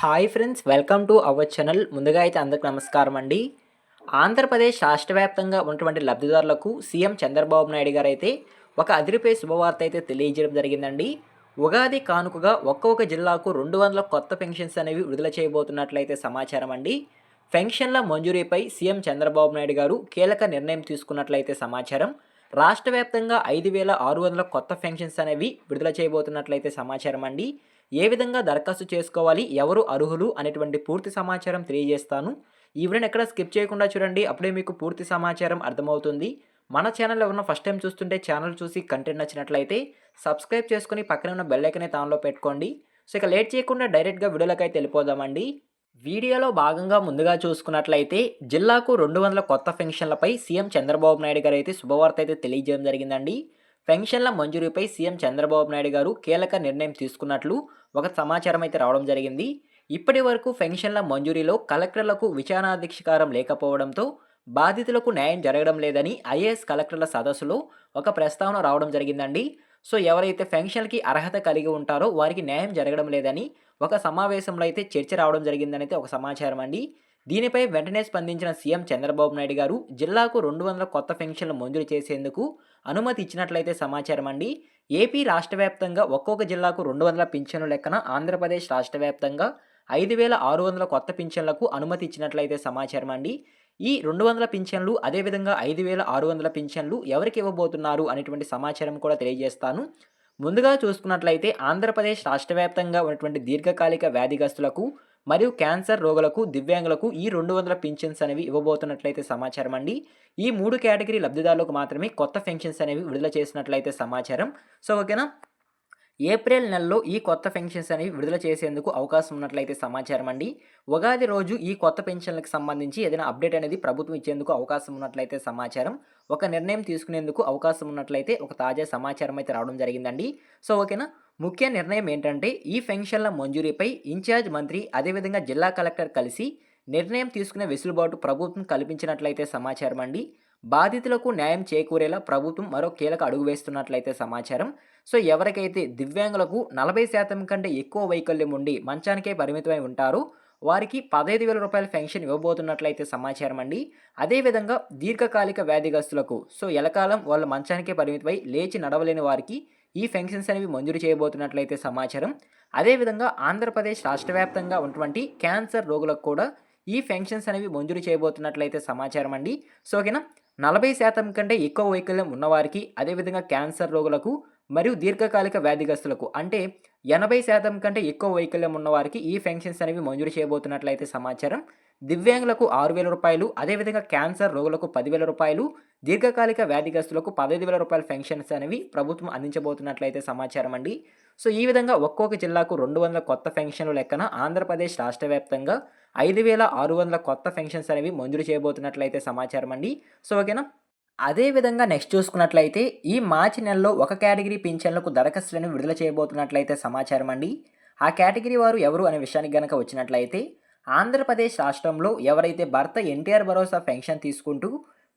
Hi friends, welcome to our channel. ముందుగా అయితే అందరికి నమస్కారం అండి. ఆంధ్రప్రదేశ్ రాష్ట్ర వ్యాప్తంగా ఉన్నటువంటి లబ్ధిదారులకు సీఎం చంద్రబాబు నాయుడు గారు అయితే ఒక అదిరిపోయే శుభవార్త అయితే తెలియజేయడం జరిగిందండి. ఉగాది కానుకగా ఒక్కొక్క జిల్లాకు 200 కొత్త పెన్షన్స్ అనేవి విడుదల చేయబోతున్నట్లయితే సమాచారం అండి. పెన్షన్ల మంజూరీపై సీఎం చంద్రబాబు నాయుడు గారు కీలక నిర్ణయం తీసుకున్నట్లయితే సమాచారం. రాష్ట్ర వ్యాప్తంగా 5,600 కొత్త పెన్షన్స్ అనేవి విడుదల చేయబోతున్నట్లయితే సమాచారం అండి. ఏ విధంగా దరఖాస్తు చేసుకోవాలి, ఎవరు అర్హులు అనేటువంటి పూర్తి సమాచారం తెలియజేస్తాను. ఈ వీడియోని ఎక్కడ స్కిప్ చేయకుండా చూడండి, అప్పుడే మీకు పూర్తి సమాచారం అర్థమవుతుంది. మన ఛానల్ ఎవరైనా ఫస్ట్ టైం చూస్తుంటే ఛానల్ చూసి కంటెంట్ నచ్చినట్లయితే సబ్స్క్రైబ్ చేసుకుని పక్కనే ఉన్న బెల్ ఐకాన్ ఆన్లో పెట్టుకోండి. సో ఇక లేట్ చేయకుండా డైరెక్ట్గా వీడియోలోకి అయితే వెళ్ళిపోదామండి. వీడియోలో భాగంగా ముందుగా చూసుకున్నట్లయితే జిల్లాకు 200 కొత్త పెన్షన్లపై సీఎం చంద్రబాబు నాయుడు గారు అయితే శుభవార్త అయితే తెలియజేయడం జరిగిందండి. పెన్షన్ల మంజూరీపై సీఎం చంద్రబాబు నాయుడు గారు కీలక నిర్ణయం తీసుకున్నట్లు ఒక సమాచారం అయితే రావడం జరిగింది. ఇప్పటి వరకు పెన్షన్ల మంజూరీలో కలెక్టర్లకు విచారణాధికారం లేకపోవడంతో బాధితులకు న్యాయం జరగడం లేదని ఐఏఎస్ కలెక్టర్ల సదస్సులో ఒక ప్రస్తావన రావడం జరిగిందండి. సో ఎవరైతే పెన్షన్కి అర్హత కలిగి ఉంటారో వారికి న్యాయం జరగడం లేదని ఒక సమావేశంలో అయితే చర్చ రావడం జరిగిందని అయితే ఒక సమాచారం అండి. దీనిపై వెంటనే స్పందించిన సీఎం చంద్రబాబు నాయుడు గారు జిల్లాకు 200 కొత్త పెన్షన్లు మంజూరు చేసేందుకు అనుమతి ఇచ్చినట్లయితే సమాచారం అండి. ఏపీ రాష్ట్ర వ్యాప్తంగా ఒక్కొక్క జిల్లాకు 200 పింఛన్లు లెక్కన ఆంధ్రప్రదేశ్ రాష్ట్ర వ్యాప్తంగా 5,600 కొత్త పింఛన్లకు అనుమతి ఇచ్చినట్లయితే సమాచారం అండి. ఈ 200 పింఛన్లు అదేవిధంగా 5,600 పింఛన్లు ఎవరికి ఇవ్వబోతున్నారు అనేటువంటి సమాచారం కూడా తెలియజేస్తాను. ముందుగా చూసుకున్నట్లయితే ఆంధ్రప్రదేశ్ రాష్ట్ర వ్యాప్తంగా ఉన్నటువంటి దీర్ఘకాలిక వ్యాధిగ్రస్తులకు మరియు క్యాన్సర్ రోగులకు, దివ్యాంగులకు ఈ 200 పింఛన్స్ అనేవి ఇవ్వబోతున్నట్లయితే సమాచారం అండి. ఈ 3 కేటగిరీ లబ్ధిదారులకు మాత్రమే కొత్త పెన్షన్స్ అనేవి విడుదల చేసినట్లయితే సమాచారం. సో ఓకేనా, ఏప్రిల్ నెలలో ఈ కొత్త పెన్షన్స్ అనేవి విడుదల చేసేందుకు అవకాశం ఉన్నట్లయితే సమాచారం అండి. ఉగాది రోజు ఈ కొత్త పెన్షన్లకు సంబంధించి ఏదైనా అప్డేట్ అనేది ప్రభుత్వం ఇచ్చేందుకు అవకాశం ఉన్నట్లయితే సమాచారం. ఒక నిర్ణయం తీసుకునేందుకు అవకాశం ఉన్నట్లయితే ఒక తాజా సమాచారం అయితే రావడం జరిగిందండి. సో ఓకేనా, ముఖ్య నిర్ణయం ఏంటంటే ఈ పెన్షన్ల మంజూరీపై ఇన్ఛార్జ్ మంత్రి అదేవిధంగా జిల్లా కలెక్టర్ కలిసి నిర్ణయం తీసుకునే వెసులుబాటు ప్రభుత్వం కల్పించినట్లయితే సమాచారం అండి. బాధితులకు న్యాయం చేకూరేలా ప్రభుత్వం మరో కీలక అడుగు వేస్తున్నట్లయితే సమాచారం. సో ఎవరికైతే దివ్యాంగులకు 40% కంటే ఎక్కువ వైకల్యం ఉండి మంచానికే పరిమితమై ఉంటారో వారికి 15,000 రూపాయల పెన్షన్ ఇవ్వబోతున్నట్లయితే సమాచారం అండి. అదేవిధంగా దీర్ఘకాలిక వ్యాధిగ్రస్తులకు, సో ఎలకాలం వాళ్ళ మంచానికే పరిమితమై లేచి నడవలేని వారికి ఈ పెన్షన్స్ అనేవి మంజూరు చేయబోతున్నట్లయితే సమాచారం. అదేవిధంగా ఆంధ్రప్రదేశ్ రాష్ట్ర వ్యాప్తంగా ఉన్నటువంటి క్యాన్సర్ రోగులకు కూడా ఈ పెన్షన్స్ అనేవి మంజూరు చేయబోతున్నట్లయితే సమాచారం అండి. సో ఓకేనా, 40% కంటే ఎక్కువ వైకల్యం ఉన్నవారికి, అదేవిధంగా క్యాన్సర్ రోగులకు మరియు దీర్ఘకాలిక వ్యాధిగ్రస్తులకు అంటే 80% కంటే ఎక్కువ వైకల్యం ఉన్నవారికి ఈ పెన్షన్స్ అనేవి మంజూరు చేయబోతున్నట్లయితే సమాచారం. దివ్యాంగులకు 6,000 రూపాయలు, అదేవిధంగా క్యాన్సర్ రోగులకు 10,000 రూపాయలు, దీర్ఘకాలిక వ్యాధిగ్రస్తులకు 15,000 రూపాయల పెన్షన్స్ అనేవి ప్రభుత్వం అందించబోతున్నట్లయితే సమాచారం అండి. సో ఈ విధంగా ఒక్కొక్క జిల్లాకు 200 కొత్త పెన్షన్లు లెక్కన ఆంధ్రప్రదేశ్ రాష్ట్ర వ్యాప్తంగా 5,600 కొత్త పెన్షన్స్ అనేవి మంజూరు చేయబోతున్నట్లయితే సమాచారం అండి. సో ఓకేనా, అదేవిధంగా నెక్స్ట్ చూసుకున్నట్లయితే ఈ మార్చి నెలలో ఒక కేటగిరీ పింఛన్లకు దరఖాస్తులను విడుదల చేయబోతున్నట్లయితే సమాచారం అండి. ఆ కేటగిరీ వారు ఎవరు అనే విషయానికి గనక వచ్చినట్లయితే ఆంధ్రప్రదేశ్ రాష్ట్రంలో ఎవరైతే భర్త ఎన్టీఆర్ భరోసా పెన్షన్ తీసుకుంటూ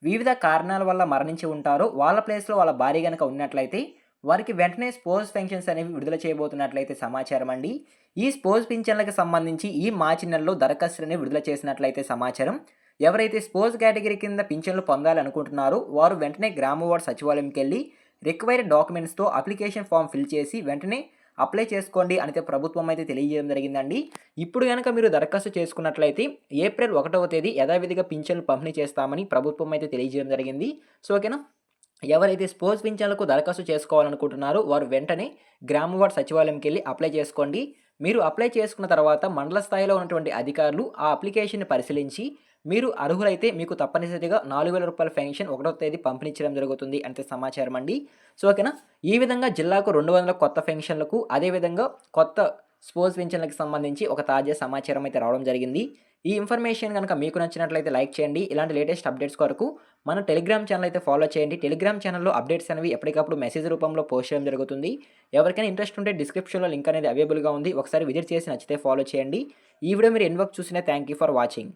వివిధ కారణాల వల్ల మరణించి ఉంటారో వాళ్ళ ప్లేస్లో వాళ్ళ భార్య గనక ఉన్నట్లయితే వారికి వెంటనే స్పోజ్ పెన్షన్స్ అనేవి విడుదల చేయబోతున్నట్లయితే సమాచారం అండి. ఈ స్పోజ్ పింఛన్లకు సంబంధించి ఈ మార్చి నెలలో దరఖాస్తులను విడుదల చేసినట్లయితే సమాచారం. ఎవరైతే స్పోజ్ కేటగిరీ కింద పింఛన్లు పొందాలనుకుంటున్నారో వారు వెంటనే గ్రామ వార్డు సచివాలయంకి వెళ్ళి రిక్వైర్డ్ డాక్యుమెంట్స్తో అప్లికేషన్ ఫామ్ ఫిల్ చేసి వెంటనే అప్లై చేసుకోండి అని ప్రభుత్వం అయితే తెలియజేయడం జరిగిందండి. ఇప్పుడు కనుక మీరు దరఖాస్తు చేసుకున్నట్లయితే ఏప్రిల్ 1వ తేదీ యథావిధిగా పింఛన్లు పంపిణీ చేస్తామని ప్రభుత్వం అయితే తెలియజేయడం జరిగింది. సో ఓకేనా, ఎవరైతే స్పోజ్ పింఛన్లకు దరఖాస్తు చేసుకోవాలనుకుంటున్నారో వారు వెంటనే గ్రామ వార్డు సచివాలయంకి వెళ్ళి అప్లై చేసుకోండి. మీరు అప్లై చేసుకున్న తర్వాత మండల స్థాయిలో ఉన్నటువంటి అధికారులు ఆ అప్లికేషన్ని పరిశీలించి మీరు అర్హులైతే మీకు తప్పనిసరిగా 4,000 రూపాయల పెన్షన్ 1వ తేదీ పంపిణీచడం జరుగుతుంది అంటే సమాచారం అండి. సో ఓకేనా, ఈ విధంగా జిల్లాకు 200 కొత్త పెన్షన్లకు అదేవిధంగా కొత్త స్పోజ్ పెన్షన్లకు సంబంధించి ఒక తాజా సమాచారం అయితే రావడం జరిగింది. ఈ ఇన్ఫర్మేషన్ కనుక మీకు నచ్చినట్లయితే లైక్ చేయండి. ఇలాంటి లేటెస్ట్ అప్డేట్స్ కొరకు మన టెలిగ్రామ్ ఛానల్ అయితే ఫాలో చేయండి. టెలిగ్రామ్ ఛానల్లో అప్డేట్స్ అనేవి ఎప్పటికప్పుడు మెసేజ్ రూపంలో పోస్ట్ చేయడం జరుగుతుంది. ఎవరికైనా ఇంట్రెస్ట్ ఉంటే డిస్క్రిప్షన్లో లింక్ అనేది అవైలబుల్గా ఉంది, ఒకసారి విజిట్ చేసి నచ్చితే ఫాలో చేయండి. ఈ వీడియో మీరు ఎన్ని వరకు చూసినా థ్యాంక్ యూ ఫర్ వాచింగ్.